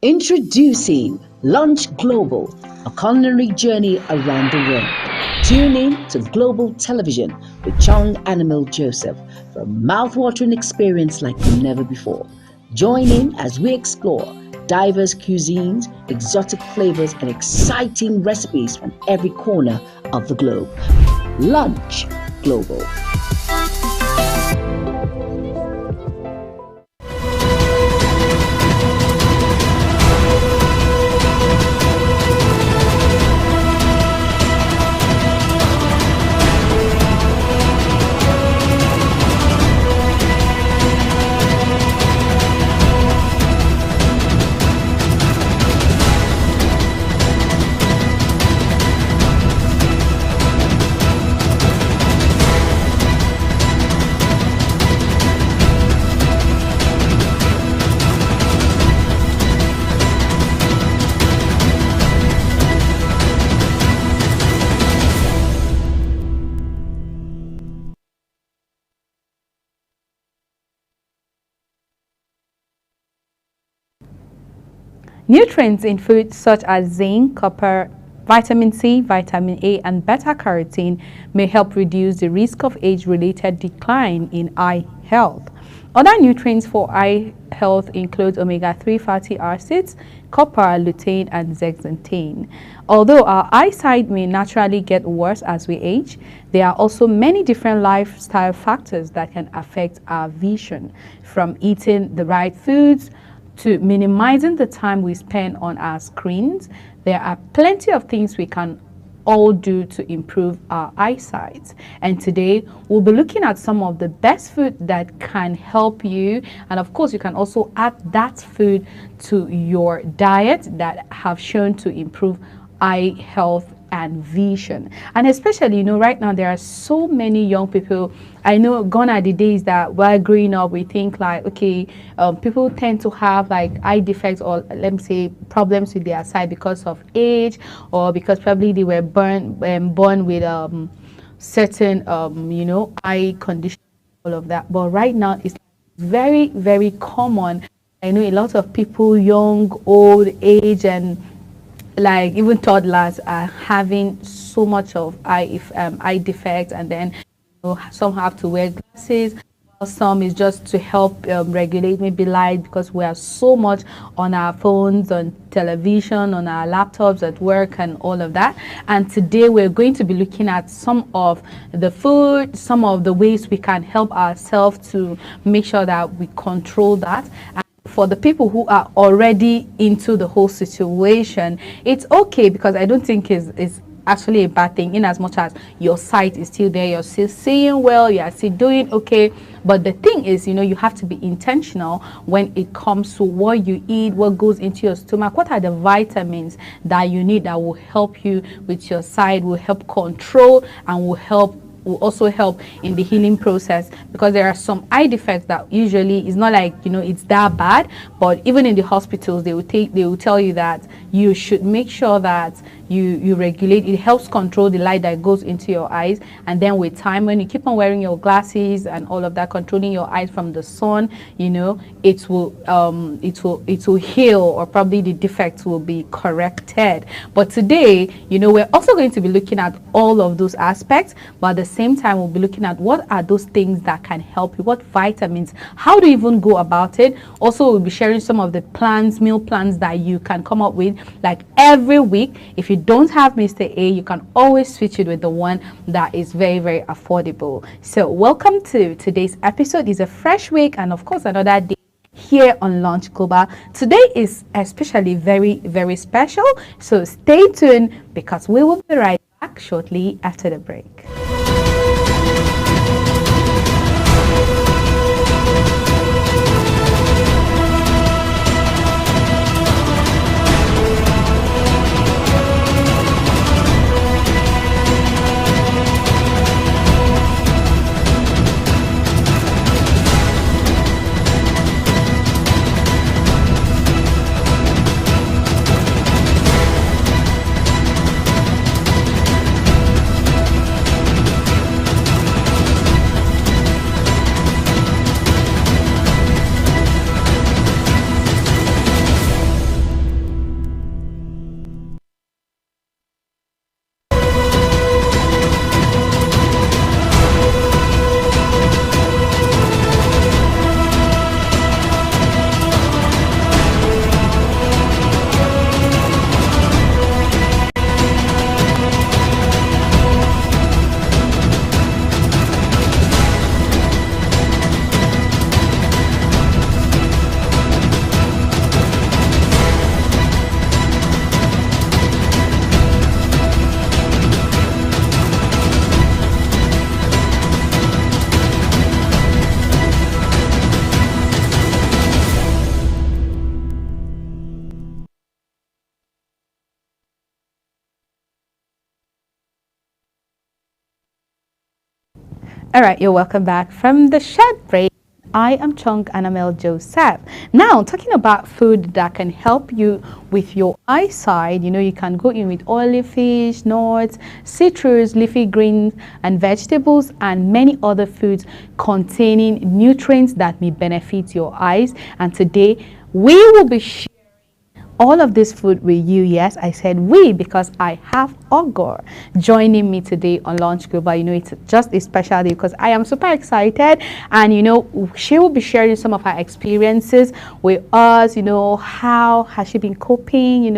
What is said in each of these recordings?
Introducing Lunch Global, a culinary journey around the world. Tune in to Global Television with Chung Animal Joseph for a mouth-watering experience like never before. Join in as we explore diverse cuisines, exotic flavors, and exciting recipes from every corner of the globe. Lunch Global. Nutrients in foods such as zinc, copper, vitamin C, vitamin A, and beta-carotene may help reduce the risk of age-related decline in eye health. Other nutrients for eye health include omega-3 fatty acids, copper, lutein, and zeaxanthin. Although our eyesight may naturally get worse as we age, there are also many different lifestyle factors that can affect our vision, from eating the right foods to minimizing the time we spend on our screens. There are plenty of things we can all do to improve our eyesight. And today we'll be looking at some of the best food that can help you. And of course, you can also add that food to your diet that have shown to improve eye health and vision. And especially, right now there are so many young people. I know gone are the days that while growing up we think like, okay, people tend to have like eye defects, or let me say problems with their sight because of age, or because probably they were born with certain eye condition, all of that. But right now it's very, very common. I know a lot of people, young, old, age, and like even toddlers are having so much of eye defects, and then some have to wear glasses, while some is just to help regulate maybe light, because we are so much on our phones, on television, on our laptops at work, and all of that. And today we're going to be looking at some of the food, some of the ways we can help ourselves to make sure that we control that. For the people who are already into the whole situation, it's okay, because I don't think it's actually a bad thing, in as much as your sight is still there, you're still seeing well, you're still doing okay. But the thing is, you have to be intentional when it comes to what you eat, what goes into your stomach, what are the vitamins that you need that will help you with your sight, will help control, and will also help in the healing process. Because there are some eye defects that usually is not like it's that bad, but even in the hospitals they will tell you that you should make sure that you regulate. It helps control the light that goes into your eyes, and then with time, when you keep on wearing your glasses and all of that, controlling your eyes from the sun, it will heal, or probably the defects will be corrected. But today, we're also going to be looking at all of those aspects, but at the same time we'll be looking at what are those things that can help you, what vitamins, how to even go about it. Also, we'll be sharing some of the meal plans that you can come up with, like every week. If you don't have Mr. A, you can always switch it with the one that is very, very affordable. So welcome to today's episode. It's a fresh week, and of course another day here on Lunch Global. Today is especially very, very special, so stay tuned, because we will be right back shortly after the break. All right, you're welcome back from the short break. I am Chung Anamel Joseph. Now, talking about food that can help you with your eyesight, you can go in with oily fish, nuts, citrus, leafy greens, and vegetables, and many other foods containing nutrients that may benefit your eyes. And today, we will be all of this food with you. Yes, I said we because I have Ogor joining me today on Launch Global. It's just a special day because I am super excited, and she will be sharing some of her experiences with us. How has she been coping,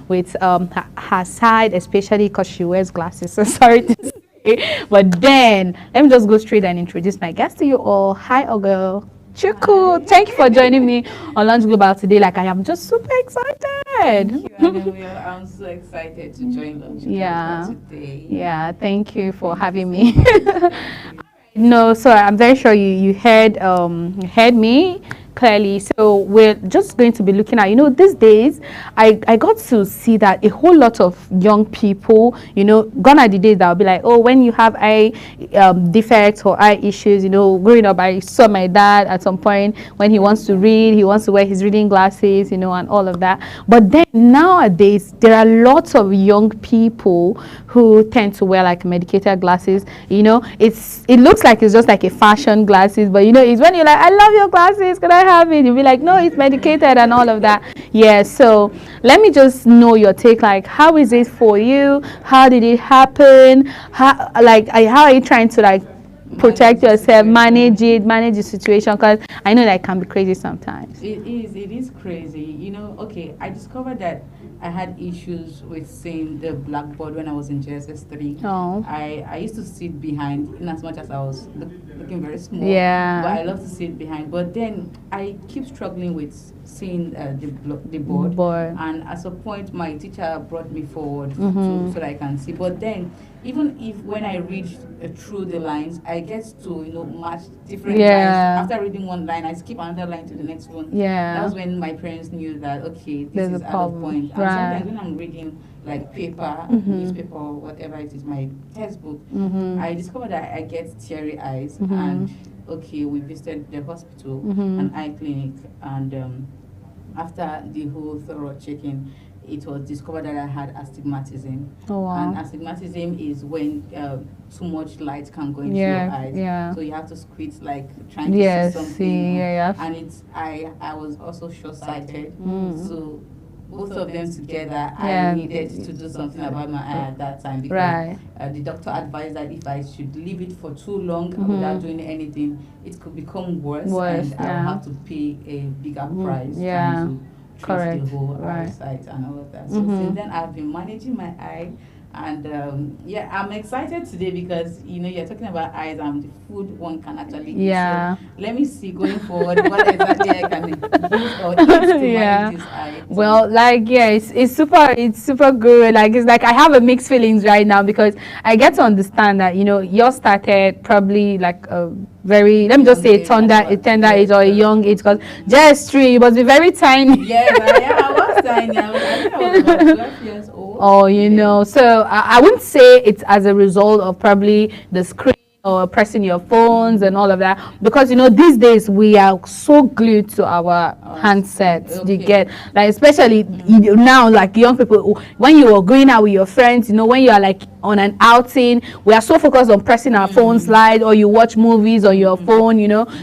with her side, especially because she wears glasses. So sorry to say. But then let me just go straight and introduce my guest to you all. Hi, Ogor. Chuku, thank you for joining me on Launch Global today. Like, I am just super excited. Thank you, Anamel. I'm so excited to join Launch Global today. Yeah, thank you for having me. No, so I'm very sure you heard me clearly. So we're just going to be looking at, these days, I got to see that a whole lot of young people, gone are the days that will be like, oh, when you have eye defects or eye issues, growing up, I saw my dad at some point when he wants to read, he wants to wear his reading glasses, and all of that. But then nowadays, there are lots of young people who tend to wear like medicated glasses. It looks like it's just like a fashion glasses, but it's when you're like, I love your glasses, can I have it? You'll be like, no, it's medicated and all of that. Yeah, so let me just know your take. Like, how is it for you? How did it happen? How are you trying to protect yourself, manage the situation? Because I know that it can be crazy sometimes. It is crazy. Okay, I discovered that I had issues with seeing the blackboard when I was in JSS 3. Oh. I used to sit behind, in as much as I was looking very small. Yeah. But I love to sit behind. But then I keep struggling with seeing the board. And at a point, my teacher brought me forward so that I can see. But then, even if when I read through the lines, I get to match different lines. After reading one line, I skip another line to the next one. Yeah. That was when my parents knew that this There's is a out problem. of point. And sometimes when I'm reading like paper, newspaper, or whatever it is, my textbook, I discovered that I get teary eyes. And we visited the hospital, an eye clinic, and after the whole thorough checking, it was discovered that I had astigmatism. Oh, wow. And astigmatism is when too much light can go into your eyes. Yeah. So you have to squint, like trying to see something. And I was also short-sighted. So both of them together, I needed to do something about my eye at that time, because the doctor advised that if I should leave it for too long without doing anything, it could become worse and I'll have to pay a bigger price trying to treat the whole eyesight and all of that. So since then, I've been managing my eye. And I'm excited today because you're talking about eyes and the food one can actually eat. So let me see going forward what exactly I can use or eat to manage this eye. Well, it's super good. It's like I have a mixed feelings right now because I get to understand that yours started probably like a very, let me just say, tender age or a young age, because just 3, you must be very tiny. Yes, I was tiny. I think I was about 12 years old. Oh, so I wouldn't say it's as a result of probably the screen or pressing your phones and all of that, because these days we are so glued to our handsets. You get, like, especially now, like young people, when you are going out with your friends, when you are like on an outing, we are so focused on pressing our phone slide, or you watch movies on your phone.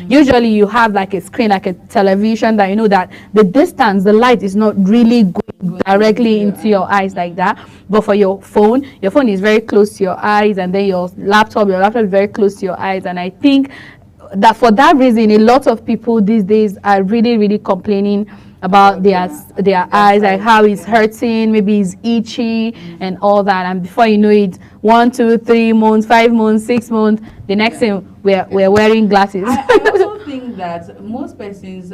Usually you have like a screen, like a television, that that the distance, the light is not really going directly into your eyes like that. But for your phone is very close to your eyes, and then your laptop is very close to your eyes. And I think that for that reason, a lot of people these days are really, really complaining about their eyes, like how it's hurting, maybe it's itchy and all that. And before you know it, 1, 2, 3 months, 5 months, 6 months, the next thing we're wearing glasses. I also think that most persons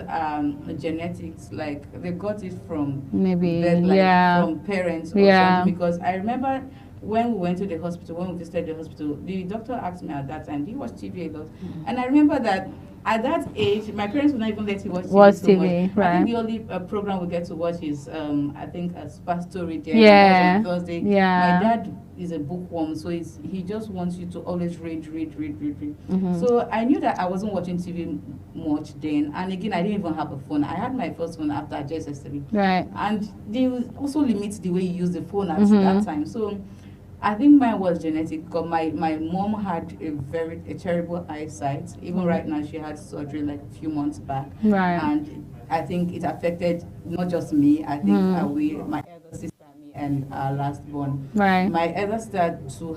genetics, like they got it from maybe from parents or something, because I remember when we went to the hospital, when we visited the hospital, the doctor asked me at that time, do you watch TV a lot? And I remember that at that age, my parents would not even let you watch TV. Right. I think the only program we get to watch is, I think, a Super Story there on Thursday. Yeah. My dad is a bookworm, so he just wants you to always read. So I knew that I wasn't watching TV much then, and again I didn't even have a phone. I had my first phone after JSS3, right? And they also limit the way you use the phone at that time. So I think mine was genetic, because my mom had a terrible eyesight. Even right now, she had surgery like a few months back, right? And I think it affected not just me. I think my elder sister, me, and our last born. Right. My elder sister too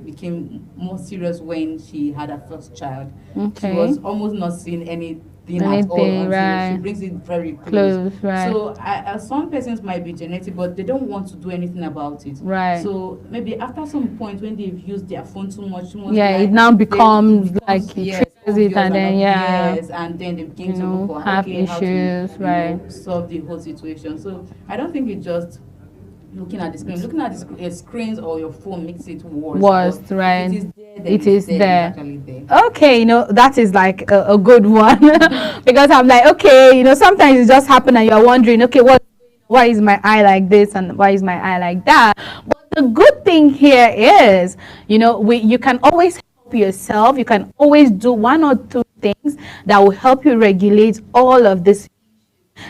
became more serious when she had her first child. Okay. She was almost not seeing anything at all until right. she brings it very close. Right. So some persons might be genetic, but they don't want to do anything about it. Right. So maybe after some point when they've used their phone too much, yeah, like, it now becomes like yes, it, and then yes, and then they begin to look for have issues, how to solve the whole situation. So I don't think it's just looking at the screen. Looking at the screens or your phone makes it worse. Right. It is there. Okay, that is like a good one because I'm like, okay, sometimes it just happen and you're wondering, okay, why is my eye like this and why is my eye like that? But the good thing here is, you can always help yourself. You can always do one or two things that will help you regulate all of this.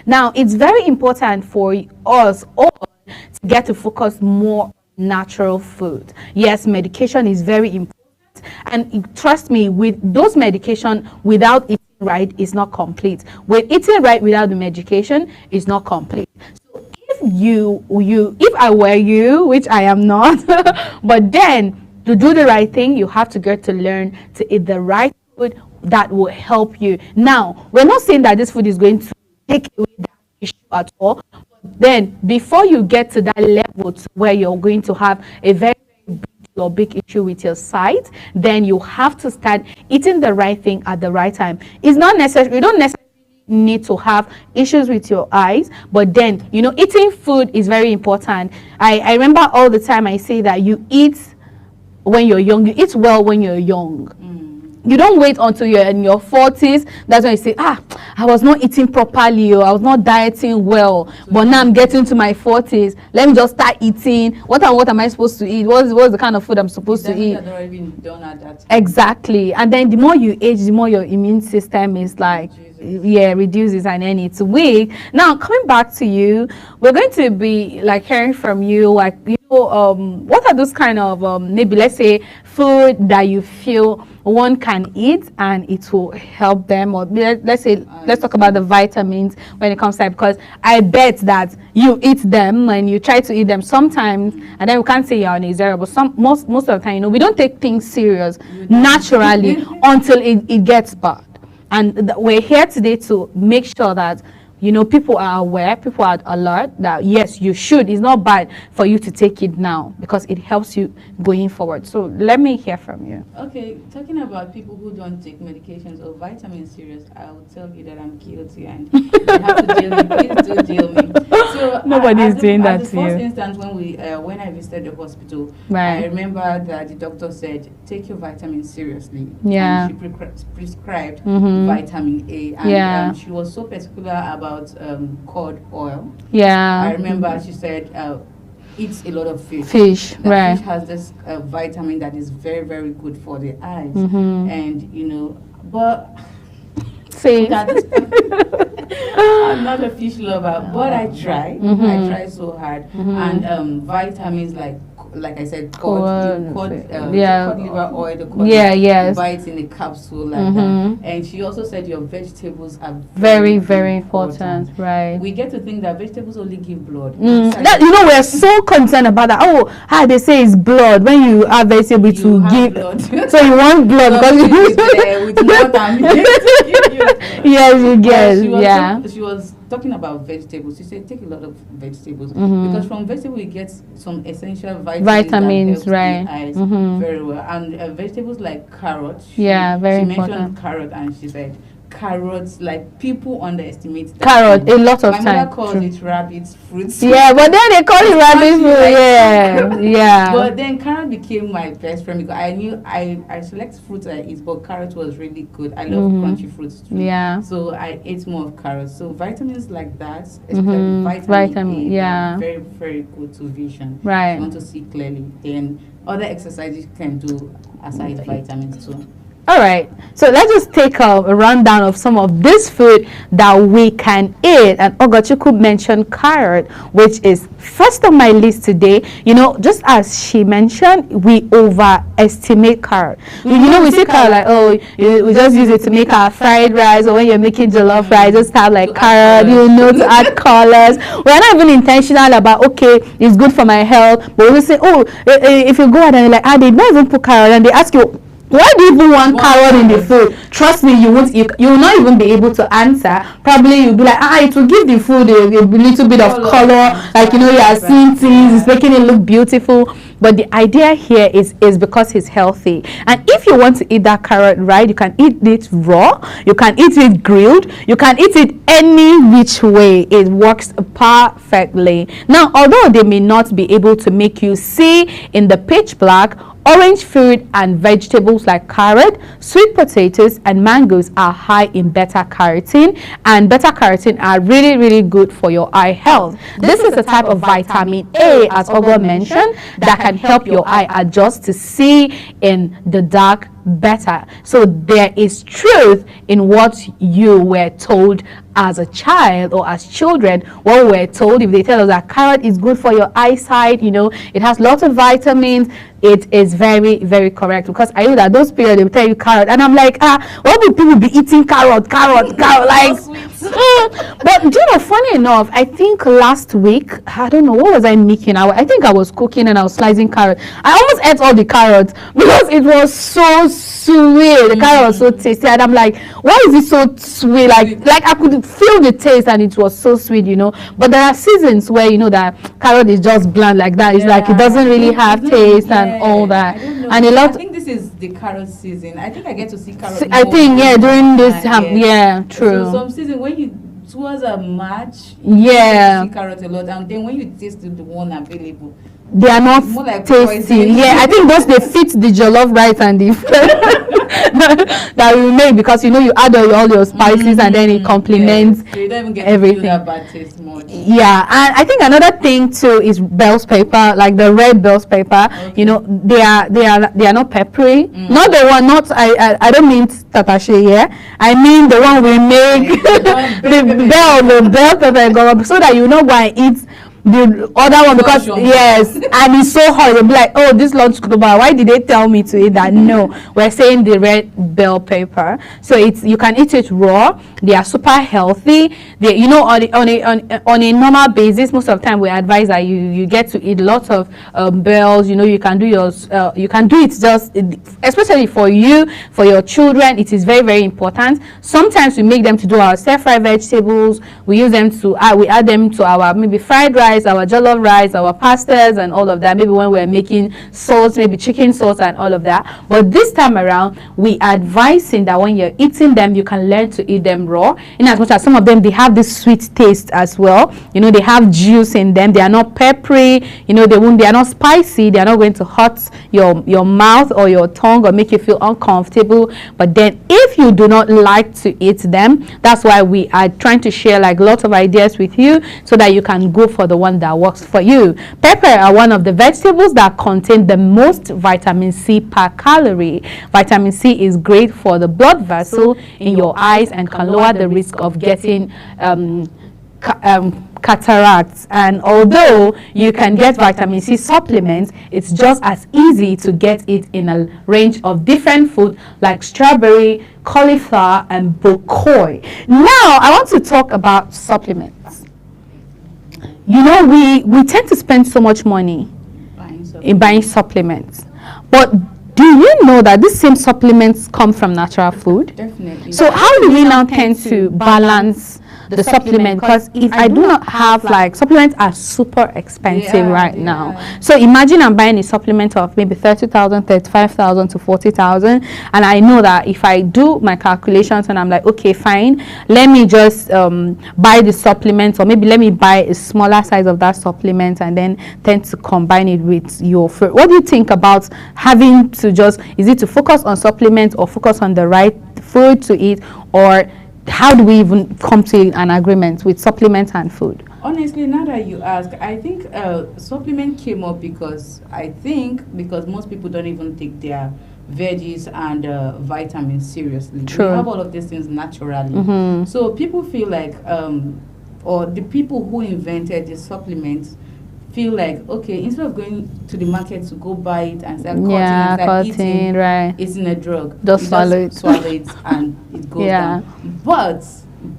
Now, it's very important for us all to get to focus more on natural food. Yes, medication is very important, and trust me, with those medication, without eating right is not complete. With eating right without the medication is not complete. So if I were you, which I am not, but then to do the right thing, you have to get to learn to eat the right food that will help you. Now, we're not saying that this food is going to take away that issue at all. Then before you get to that level to where you're going to have a very big issue with your sight, then you have to start eating the right thing at the right time. It's not necessary, you don't necessarily need to have issues with your eyes, but then eating food is very important. I remember all the time I say that you eat when you're young, you eat well when you're young. You don't wait until you're in your 40s. That's when you say, I was not eating properly, or I was not dieting well, but now I'm getting to my 40s. Let me just start eating. What am I supposed to eat? What's the kind of food I'm supposed to eat? Exactly. And then the more you age, the more your immune system is like, reduces, and then it's weak. Now, coming back to you, we're going to be like hearing from you, like, what are those kind of maybe, let's say, food that you feel one can eat and it will help them, or let's talk about the vitamins when it comes to that, because I bet that you eat them and you try to eat them sometimes, and then we can't say you're on a zero, but most of the time, we don't take things serious naturally until it gets bad. And we're here today to make sure that people are aware, people are alert that yes, you should. It's not bad for you to take it now because it helps you going forward. So let me hear from you. Okay, talking about people who don't take medications or vitamins serious, I will tell you that I'm guilty and you have to deal me. Please do deal me. So nobody's doing that to you. The first instance when I visited the hospital, right. I remember that the doctor said, take your vitamins seriously. Yeah. And she prescribed vitamin A, and she was so particular about cod oil. Yeah. I remember she said eats a lot of fish. Right. Fish has this vitamin that is very, very good for the eyes. And but I'm not a fish lover, but I try. I try so hard. And vitamins like I said, cod liver oil, the cod bites in a capsule like that. And she also said your vegetables are very, very important. Right. We get to think that vegetables only give blood. We're so concerned about that. How they say it's blood when you have vegetables to give blood. So you want blood because you with water. Yes, you guess. She was talking about vegetables. She said take a lot of vegetables because from vegetables you get some essential vitamins right. The eyes very well. And vegetables like carrot. Very important. She mentioned carrot and she said carrots, like people underestimate that carrot fruit. a lot of My time. mother calls it rabbit fruit. Yeah, but then they call it rabbit fruit. Like Yeah. But then carrot became my best friend because I knew I select fruits I eat, but carrot was really good. I love crunchy fruits too. Yeah. So I ate more of carrots. So vitamins like that, especially Vitamin, A, yeah. they're very, very good to vision. Right. If you want to see clearly. Then other exercises you can do aside vitamins too. All right, so let's just take a rundown of some of this food that we can eat. And Ogochukwu mentioned carrot, which is first on my list today. You know, just as she mentioned, we overestimate carrot. You know, we see carrot like, oh, we just use it to make our fried rice, or when you're making jollof rice, just have like carrot, you know, to add colors. We're not even intentional about, okay, it's good for my health, but we say, oh, if you go out and like, they don't even put carrot, and they ask you, why do you even want carrot in the food? Trust me, you won't. You will not even be able to answer. Probably you'll be like, it will give the food a little bit of color, like, you know, you are seeing things, it's making it look beautiful. But the idea here is because it's healthy. And if you want to eat that carrot right, you can eat it raw, you can eat it grilled, you can eat it any which way. It works perfectly. Now, although they may not be able to make you see in the pitch black, orange fruit and vegetables like carrot, sweet potatoes, and mangoes are high in beta-carotene, and beta-carotene are really, really good for your eye health. This is a type of vitamin A, as Ogo mentioned, that can help your eye adjust to see in the dark better. So there is truth in what you were told as a child or as children. What we're told, if they tell us that carrot is good for your eyesight, you know, it has lots of vitamins, it is very, very correct. Because I know that those periods they will tell you carrot, and I'm like, why would people be eating carrot like but you know, funny enough, I think last week, I don't know, what was I making? I think I was cooking and I was slicing carrot. I almost ate all the carrots because it was so sweet. The carrot was so tasty, and I'm like, why is it so sweet? Like I could feel the taste, and it was so sweet, you know. But there are seasons where, you know, that carrot is just bland like that. It's like it doesn't really have taste and all that. And a lot. I think this is the carrot season. I think I get to see carrot. I think during this true. So some season when you towards a March, you see carrot a lot, and then when you taste the one available, they are not like tasty. Yeah, I think those they fit the jollof rice and the that we make, because, you know, you add all your spices and then it complements so you don't even get everything. That bad taste much. Yeah, and I think another thing too is Bell's pepper, like the red Bell's pepper. Okay. You know, they are not peppery. Not the one. Not I don't mean tatache here. I mean the one we make the bell pepper, so that you know why it's the other one, because yes, and it's so hot. You'll be like, oh, this lunch club, why did they tell me to eat that? No, we're saying the red bell pepper. So it's, you can eat it raw. They are super healthy. They, you know, on a normal basis, most of the time we advise that you get to eat lots of bells. You know, you can do you can do it just, especially for you, for your children. It is very, very important. Sometimes we make them to do our stir-fried vegetables. We use them to we add them to our maybe fried rice, our jollof rice, our pastas, and all of that. Maybe when we're making sauce, maybe chicken sauce and all of that. But this time around, we are advising that when you're eating them, you can learn to eat them raw. In as much as some of them, they have this sweet taste as well. You know, they have juice in them. They are not peppery. You know, they are not spicy. They are not going to hurt your mouth or your tongue or make you feel uncomfortable. But then, if you do not like to eat them, that's why we are trying to share like lots of ideas with you, so that you can go for the one that works for you. Pepper are one of the vegetables that contain the most vitamin C per calorie. Vitamin C is great for the blood vessel in your eyes and can lower the risk of getting cataracts. And although you can get vitamin C supplements, it's just as easy to get it in a range of different food like strawberry, cauliflower, and broccoli. Now I want to talk about supplements. You know, we tend to spend so much money in buying supplements, but do you know that these same supplements come from natural food? Definitely. So how do we now tend to balance the supplement, because if I do not have, like, supplements are super expensive right now. So imagine I'm buying a supplement of maybe 30,000, 35,000 to 40,000, and I know that if I do my calculations and I'm like, okay, fine, let me just buy the supplement, or maybe let me buy a smaller size of that supplement and then tend to combine it with your fruit. What do you think about having to just, is it to focus on supplements or focus on the right food to eat, or how do we even come to an agreement with supplements and food? Honestly, now that you ask, I think supplement came up because most people don't even take their veggies and vitamins seriously. True. We have all of these things naturally. So people feel like, or the people who invented the supplements feel like, okay, instead of going to the market to go buy it and start cutting and start eating, right, it's in a drug. Just swallow it and it goes down.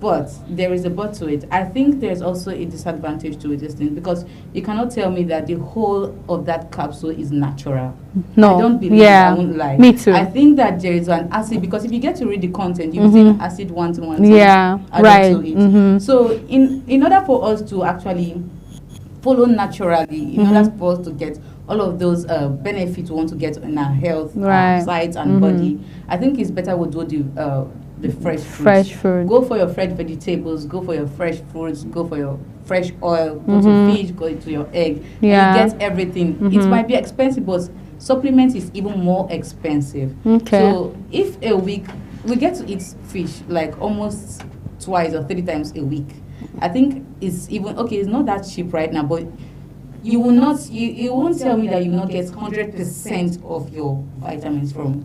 But there is a but to it. I think there's also a disadvantage to this thing, because you cannot tell me that the whole of that capsule is natural. No. I don't believe it. I won't lie. Me too. I think that there is an acid, because if you get to read the content, you've seen acid one to one. Yeah, right. To it. So in order for us to actually follow naturally, in order for us to get all of those benefits we want to get in our health, sight and body, I think it's better we do the fresh fruits. Go for your fresh vegetables, go for your fresh fruits, go for your fresh oil, go to fish, go to your egg. Yeah. You get everything. It might be expensive, but supplements is even more expensive. Okay. So if a week, we get to eat fish like almost 2 or 3 times a week. I think it's even, okay, it's not that cheap right now, but you will not, you won't tell me that you will not get 100% of your vitamins from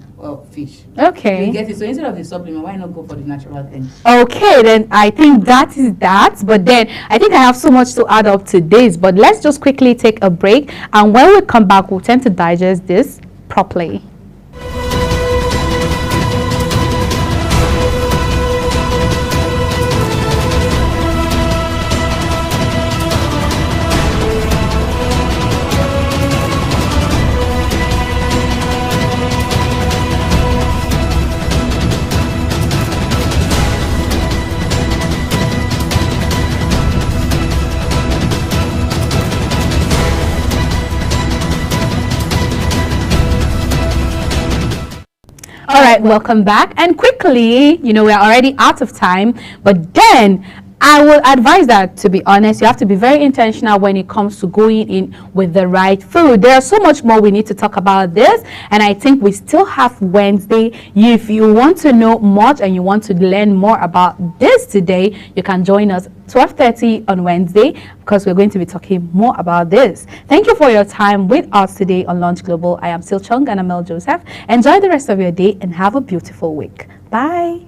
fish. Okay. You get it. So instead of the supplement, why not go for the natural thing? Okay, then I think that is that. But then I think I have so much to add up to this. But let's just quickly take a break. And when we come back, we'll tend to digest this properly. All right, welcome back. And quickly, we're already out of time, but then I will advise that, to be honest, you have to be very intentional when it comes to going in with the right food. There's so much more we need to talk about this, and I think we still have Wednesday. If you want to know much and you want to learn more about this today, you can join us 12:30 on Wednesday, because we're going to be talking more about this. Thank you for your time with us today on Launch Global. I am Sil Chung and Amel Joseph. Enjoy the rest of your day and have a beautiful week. Bye.